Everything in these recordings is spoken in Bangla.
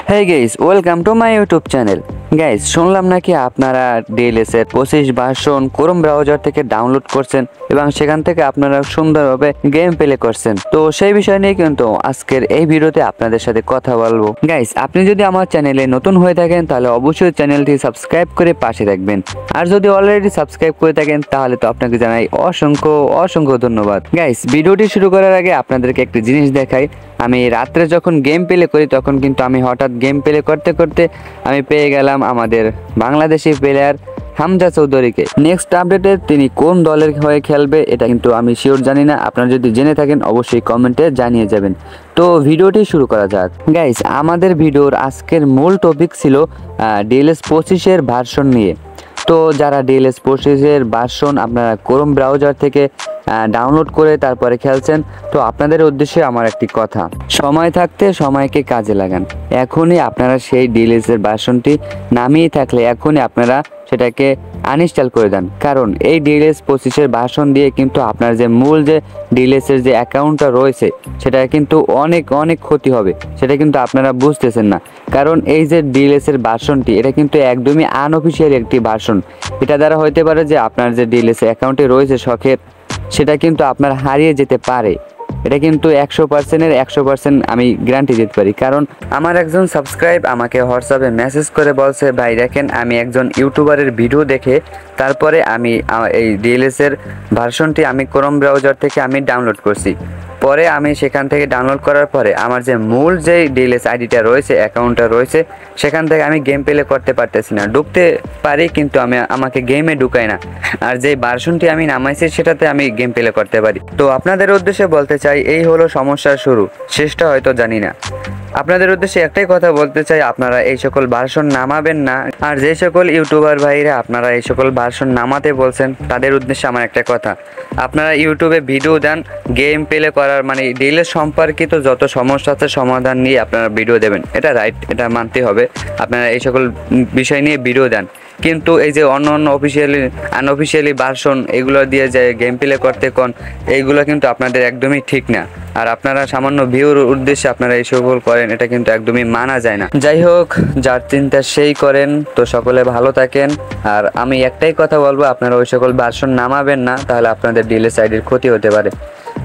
Hey guys, welcome to my YouTube channel. Guys শুনলাম নাকি আপনারা ডিএলএস এর 25 ভার্সন ক্রোম ব্রাউজার থেকে ডাউনলোড করছেন এবং সেখান থেকে আপনারা সুন্দরভাবে গেম প্লে করছেন। তো সেই বিষয় নিয়ে কিন্তু আজকের এই ভিডিওতে আপনাদের সাথে কথা বলবো। গাইস আপনি যদি আমার চ্যানেলে নতুন হয়ে থাকেন তাহলে অবশ্যই চ্যানেলটি সাবস্ক্রাইব করে পাশে থাকবেন, আর যদি অলরেডি সাবস্ক্রাইব করে থাকেন তাহলে তো আপনাকে জানাই অসংখ্য ধন্যবাদ। গাইস ভিডিওটি শুরু করার আগে আপনাদেরকে একটি জিনিস দেখাই। আমি রাত্রে যখন গেম প্লে করি তখন কিন্তু আমি হঠাৎ গেম প্লে করতে করতে আমি পেয়ে গেলাম আমাদের বাংলাদেশি প্লেয়ার হামজা চৌধুরীকে। নেক্সট আপডেটে তিনি কোন দলের হয়ে খেলবে এটা কিন্তু আমি শিওর জানি না, আপনারা যদি জেনে থাকেন অবশ্যই কমেন্টে জানিয়ে যাবেন। তো ভিডিওটি শুরু করা যাক। গাইস আমাদের ভিডিওর আজকের মূল টপিক ছিল ডিএলএস 25-এর ভার্সন নিয়ে। তো যারা ডিএলএস 25-এর ভার্সন আপনারা ক্রোম ব্রাউজার থেকে ডাউনলোড করে তারপরে খেলছেন, তো আপনাদের উদ্দেশ্যে আমার একটি কথা, সময় থাকতে সময়কে কাজে লাগান। এখনই আপনারা সেই ডিএলএস এর ভার্সনটি নামিয়ে থাকলে এখনই আপনারা সেটাকে আনইনস্টল করে দেন, কারণ এই ডিএলএস 25-এর ভার্সন দিয়ে কিন্তু আপনার যে মূল যে ডিএলএস এর যে অ্যাকাউন্টটা রয়েছে সেটা কিন্তু অনেক ক্ষতি হবে। সেটা কিন্তু আপনারা বুঝতেছেন না, কারণ এই যে ডিএলএস এর ভার্সনটি এটা কিন্তু একদমই আনঅফিসিয়াল একটি ভার্সন। এটা দ্বারা হতে পারে যে আপনার যে ডিএলএস অ্যাকাউন্টে রয়েছে শখের, সেটা কিন্তু আপনার হারিয়ে যেতে পারে। এটা কিন্তু 100%-এর 100% আমি গ্যারান্টি দিতে পারি, কারণ আমার একজন সাবস্ক্রাইব আমাকে হোয়াটসঅ্যাপে মেসেজ করে বলছে, ভাই দেখেন আমি একজন ইউটিউবারের ভিডিও দেখে তারপরে আমি এই ডিএলএস এর ভার্সনটি আমি ক্রোম ব্রাউজার থেকে আমি ডাউনলোড করছি। পরে আমি সেখান থেকে ডাউনলোড করার পরে আমার যে মূল যে ডিএলএস আইডিটা রয়েছে, অ্যাকাউন্টটা রয়েছে, সেখান থেকে আমি গেম প্লে করতে পারতেছি না। ঢুকতে পারি কিন্তু আমাকে গেমে ঢুকায় না, আর যে ভার্সনটি আমি নামাইছি সেটাতে আমি গেম প্লে করতে পারি। তো আপনাদের উদ্দেশ্যে বলতে চাই, এই হলো সমস্যার শুরু, শেষটা হয়তো জানি না। আপনাদের উদ্দেশ্যে একটাই কথা বলতে চাই, আপনারা এই সকল ভার্সন নামাবেন না। আর যে সকল ইউটিউবার ভাইরা আপনারা এই সকল ভার্সন নামাতে বলছেন তাদের উদ্দেশ্যে আমার একটা কথা, আপনারা ইউটিউবে ভিডিও দেন গেম প্লে করার, মানে ডিএলএস সম্পর্কিত যত সমস্যা আছে সমাধান নিয়ে আপনারা ভিডিও দেবেন, এটা রাইট, এটা মানতে হবে। আপনারা এই সকল বিষয় নিয়ে ভিডিও দেন, কিন্তু এই যে অন্য আনঅফিসিয়ালি ভার্সন এগুলো দিয়ে যে গেম প্লে করতে কোন, এইগুলো কিন্তু আপনাদের একদমই ঠিক না। আর আপনারা সামান্য ভিউর উদ্দেশ্যে আপনারা এই সকল করেন, এটা কিন্তু একদমই মানা যায় না। যাই হোক, যার চিন্তা সেই করেন। তো সকলে ভালো থাকেন, আর আমি একটাই কথা বলবো, আপনারা ওই সকল ভার্সন নামাবেন না, তাহলে আপনাদের ডিএলএস আইডির ক্ষতি হতে পারে।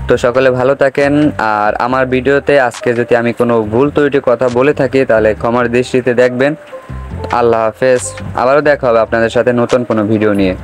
তো সকলে ভালো থাকেন, আর আমার ভিডিওতে আজকে যদি আমি কোনো ভুল ত্রুটি কথা বলে থাকি তাহলে ক্ষমার দৃষ্টিতে দেখবেন। আল্লাহ হাফেজ, আবারও দেখা হবে আপনাদের সাথে নতুন কোনো ভিডিও নিয়ে।